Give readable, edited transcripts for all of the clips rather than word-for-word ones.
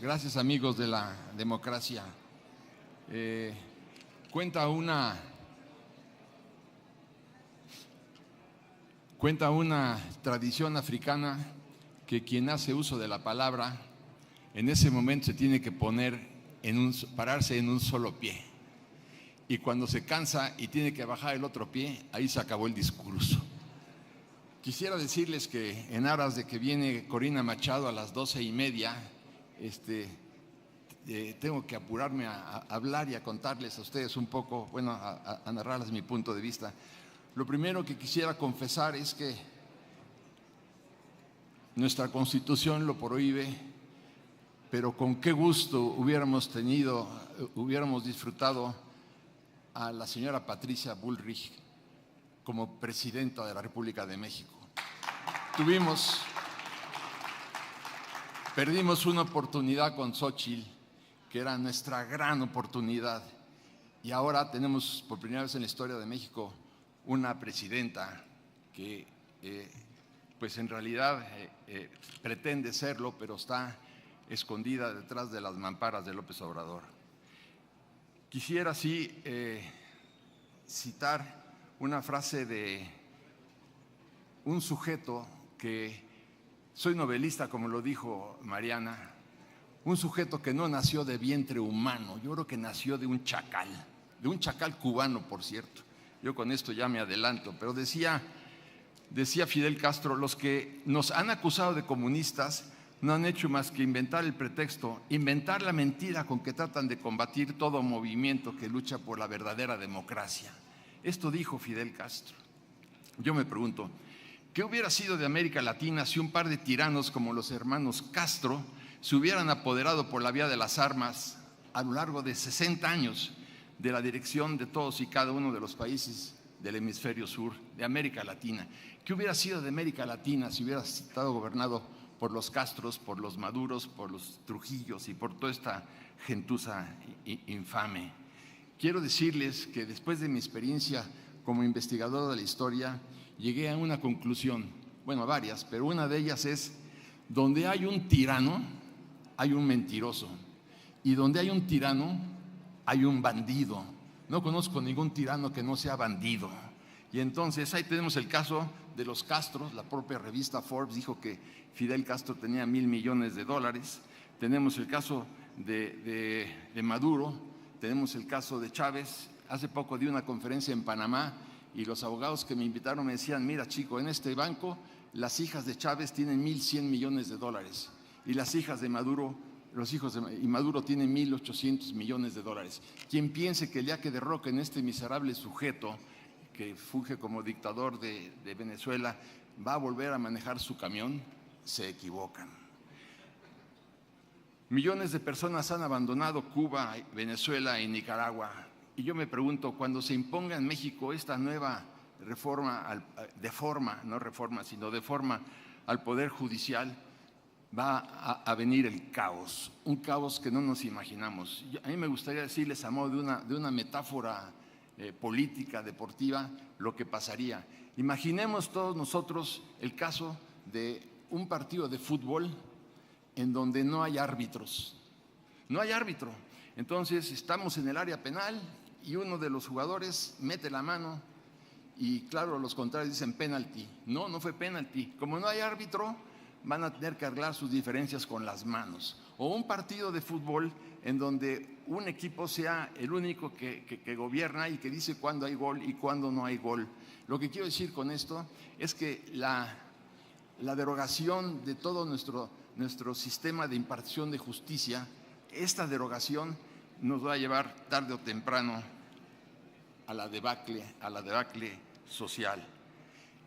Gracias, amigos de la democracia. Cuenta una tradición africana que quien hace uso de la palabra en ese momento se tiene que pararse en un solo pie. Y cuando se cansa y tiene que bajar el otro pie, ahí se acabó el discurso. Quisiera decirles que en aras de que viene Corina Machado a las 12:30, tengo que apurarme a hablar y a contarles a ustedes un poco, a narrarles mi punto de vista. Lo primero que quisiera confesar es que nuestra Constitución lo prohíbe, pero con qué gusto hubiéramos disfrutado a la señora Patricia Bullrich como presidenta de la República de México. Perdimos una oportunidad con Xóchitl, que era nuestra gran oportunidad, y ahora tenemos por primera vez en la historia de México una presidenta que pues en realidad pretende serlo, pero está escondida detrás de las mamparas de López Obrador. Quisiera citar una frase de un sujeto que, soy novelista, como lo dijo Mariana, un sujeto que no nació de vientre humano, yo creo que nació de un chacal cubano, por cierto. Yo con esto ya me adelanto, pero decía Fidel Castro: los que nos han acusado de comunistas no han hecho más que inventar el pretexto, inventar la mentira con que tratan de combatir todo movimiento que lucha por la verdadera democracia. Esto dijo Fidel Castro. Yo me pregunto, ¿qué hubiera sido de América Latina si un par de tiranos como los hermanos Castro se hubieran apoderado por la vía de las armas a lo largo de 60 años de la dirección de todos y cada uno de los países del hemisferio sur, de América Latina? ¿Qué hubiera sido de América Latina si hubiera estado gobernado por los Castros, por los Maduros, por los Trujillos y por toda esta gentuza infame? Quiero decirles que después de mi experiencia como investigador de la historia, llegué a una conclusión, varias, pero una de ellas es: donde hay un tirano, hay un mentiroso, y donde hay un tirano, hay un bandido. No conozco ningún tirano que no sea bandido. Y entonces ahí tenemos el caso de los Castros. La propia revista Forbes dijo que Fidel Castro tenía $1,000 millones. Tenemos el caso de Maduro, tenemos el caso de Chávez. Hace poco di una conferencia en Panamá y los abogados que me invitaron me decían: mira, chico, en este banco las hijas de Chávez tienen $1,100 millones y las hijas de Maduro, los hijos de Maduro tienen $1,800 millones. Quien piense que el día que derroquen este miserable sujeto que funge como dictador de Venezuela va a volver a manejar su camión, se equivocan. Millones de personas han abandonado Cuba, Venezuela y Nicaragua. Y yo me pregunto, cuando se imponga en México esta nueva reforma al Poder Judicial, va a venir el caos, un caos que no nos imaginamos. A mí me gustaría decirles, a modo de una metáfora política, deportiva, lo que pasaría. Imaginemos todos nosotros el caso de un partido de fútbol en donde no hay árbitros. No hay árbitro. Entonces estamos en el área penal y uno de los jugadores mete la mano y claro, los contrarios dicen penalti. No fue penalti. Como no hay árbitro, van a tener que arreglar sus diferencias con las manos. O un partido de fútbol en donde un equipo sea el único que gobierna y que dice cuándo hay gol y cuándo no hay gol. Lo que quiero decir con esto es que la derogación de todo nuestro sistema de impartición de justicia, esta derogación nos va a llevar tarde o temprano a la debacle social.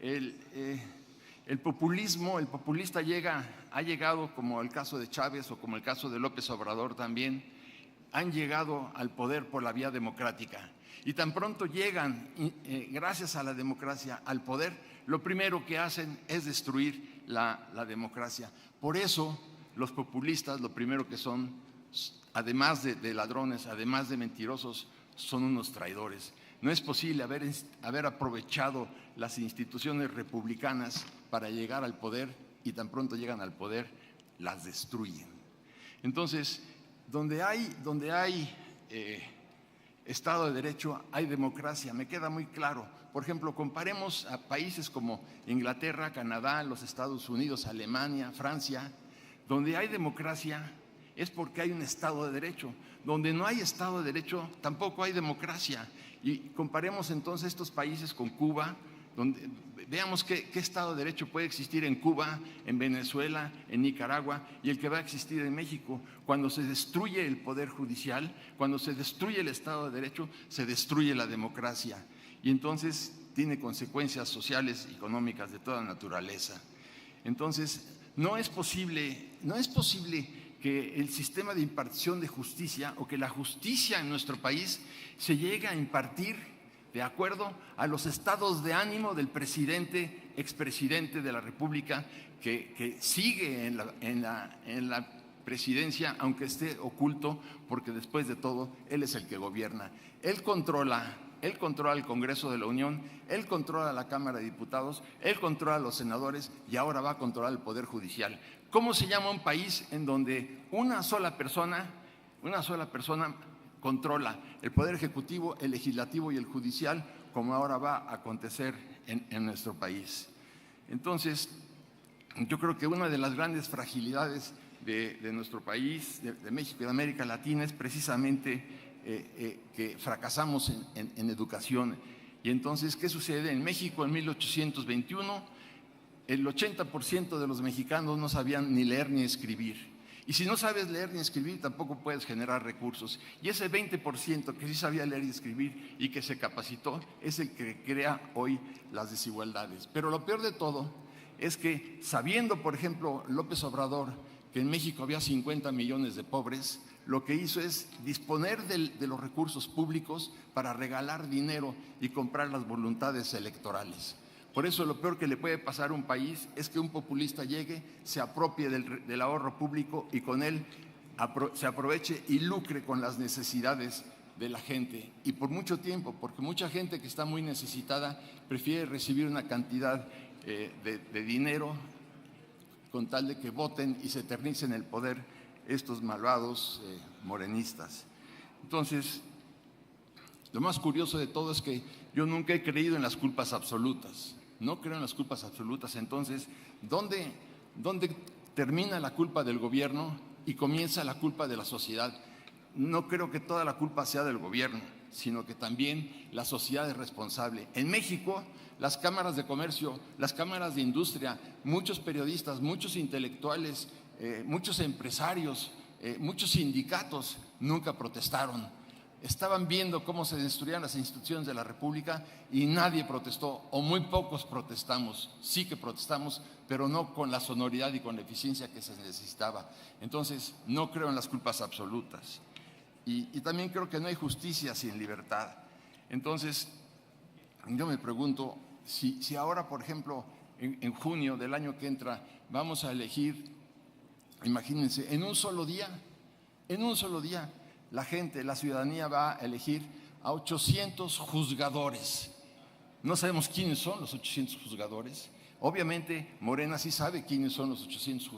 El populista ha llegado, como el caso de Chávez o como el caso de López Obrador también, han llegado al poder por la vía democrática. Y tan pronto llegan, gracias a la democracia, al poder, lo primero que hacen es destruir la democracia. Por eso, los populistas, lo primero que son, además de ladrones, además de mentirosos, son unos traidores. No es posible haber aprovechado las instituciones republicanas para llegar al poder y tan pronto llegan al poder, las destruyen. Entonces, donde hay Estado de Derecho, hay democracia, me queda muy claro. Por ejemplo, comparemos a países como Inglaterra, Canadá, los Estados Unidos, Alemania, Francia. Donde hay democracia es porque hay un Estado de Derecho. Donde no hay Estado de Derecho, tampoco hay democracia. Y comparemos entonces estos países con Cuba, donde veamos qué Estado de Derecho puede existir en Cuba, en Venezuela, en Nicaragua y el que va a existir en México. Cuando se destruye el Poder Judicial, cuando se destruye el Estado de Derecho, se destruye la democracia. Y entonces tiene consecuencias sociales y económicas de toda naturaleza. Entonces, no es posible que el sistema de impartición de justicia o que la justicia en nuestro país se llegue a impartir de acuerdo a los estados de ánimo del presidente, expresidente de la República, que sigue en la presidencia, aunque esté oculto, porque después de todo, él es el que gobierna. Él controla el Congreso de la Unión, él controla la Cámara de Diputados, él controla a los senadores y ahora va a controlar el Poder Judicial. ¿Cómo se llama un país en donde una sola persona controla el Poder Ejecutivo, el Legislativo y el Judicial, como ahora va a acontecer en nuestro país? Entonces, yo creo que una de las grandes fragilidades de nuestro país, de México y de América Latina, es precisamente que fracasamos en educación. Y entonces, ¿qué sucede? En México, en 1821, el 80% de los mexicanos no sabían ni leer ni escribir. Y si no sabes leer ni escribir, tampoco puedes generar recursos. Y ese 20% que sí sabía leer y escribir y que se capacitó es el que crea hoy las desigualdades. Pero lo peor de todo es que, sabiendo, por ejemplo, López Obrador, que en México había 50 millones de pobres, lo que hizo es disponer de los recursos públicos para regalar dinero y comprar las voluntades electorales. Por eso lo peor que le puede pasar a un país es que un populista llegue, se apropie del ahorro público y con él se aproveche y lucre con las necesidades de la gente. Y por mucho tiempo, porque mucha gente que está muy necesitada prefiere recibir una cantidad de dinero con tal de que voten y se eternicen el poder estos malvados morenistas. Entonces, lo más curioso de todo es que yo nunca he creído en las culpas absolutas. No creo en las culpas absolutas. Entonces, ¿dónde termina la culpa del gobierno y comienza la culpa de la sociedad? No creo que toda la culpa sea del gobierno, sino que también la sociedad es responsable. En México, las cámaras de comercio, las cámaras de industria, muchos periodistas, muchos intelectuales, muchos empresarios, muchos sindicatos nunca protestaron. Estaban viendo cómo se destruían las instituciones de la República y nadie protestó, o muy pocos protestamos. Sí que protestamos, pero no con la sonoridad y con la eficiencia que se necesitaba. Entonces, no creo en las culpas absolutas. Y también creo que no hay justicia sin libertad. Entonces, yo me pregunto, si ahora, por ejemplo, en junio del año que entra, vamos a elegir, imagínense, en un solo día, la gente, la ciudadanía va a elegir a 800 juzgadores. No sabemos quiénes son los 800 juzgadores. Obviamente, Morena sí sabe quiénes son los 800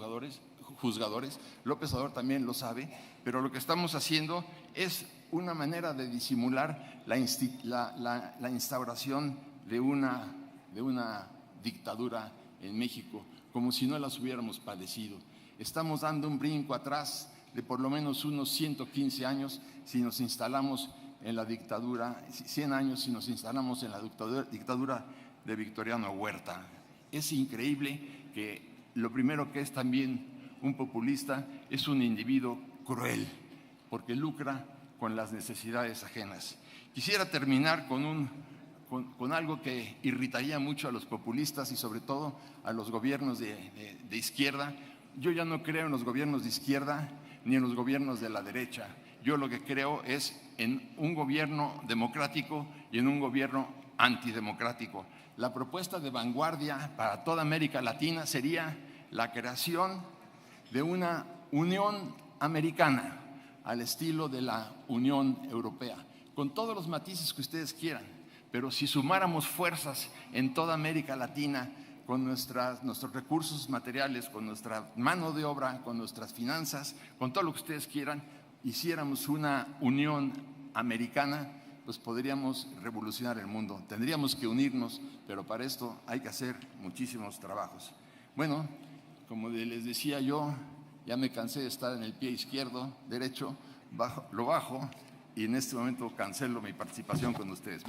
juzgadores. López Obrador también lo sabe. Pero lo que estamos haciendo es una manera de disimular la instauración de una dictadura en México, como si no las hubiéramos padecido. Estamos dando un brinco atrás de por lo menos unos 115 años si nos instalamos en la dictadura, 100 años si nos instalamos en la dictadura de Victoriano Huerta. Es increíble que lo primero que es también un populista es un individuo cruel, porque lucra con las necesidades ajenas. Quisiera terminar con algo que irritaría mucho a los populistas y sobre todo a los gobiernos de izquierda. Yo ya no creo en los gobiernos de izquierda ni en los gobiernos de la derecha. Yo lo que creo es en un gobierno democrático y en un gobierno antidemocrático. La propuesta de vanguardia para toda América Latina sería la creación de una Unión Americana al estilo de la Unión Europea, con todos los matices que ustedes quieran, pero si sumáramos fuerzas en toda América Latina con nuestros recursos materiales, con nuestra mano de obra, con nuestras finanzas, con todo lo que ustedes quieran, hiciéramos una unión americana, pues podríamos revolucionar el mundo. Tendríamos que unirnos, pero para esto hay que hacer muchísimos trabajos. Bueno, como les decía yo, ya me cansé de estar en el pie izquierdo, derecho, lo bajo, y en este momento cancelo mi participación con ustedes.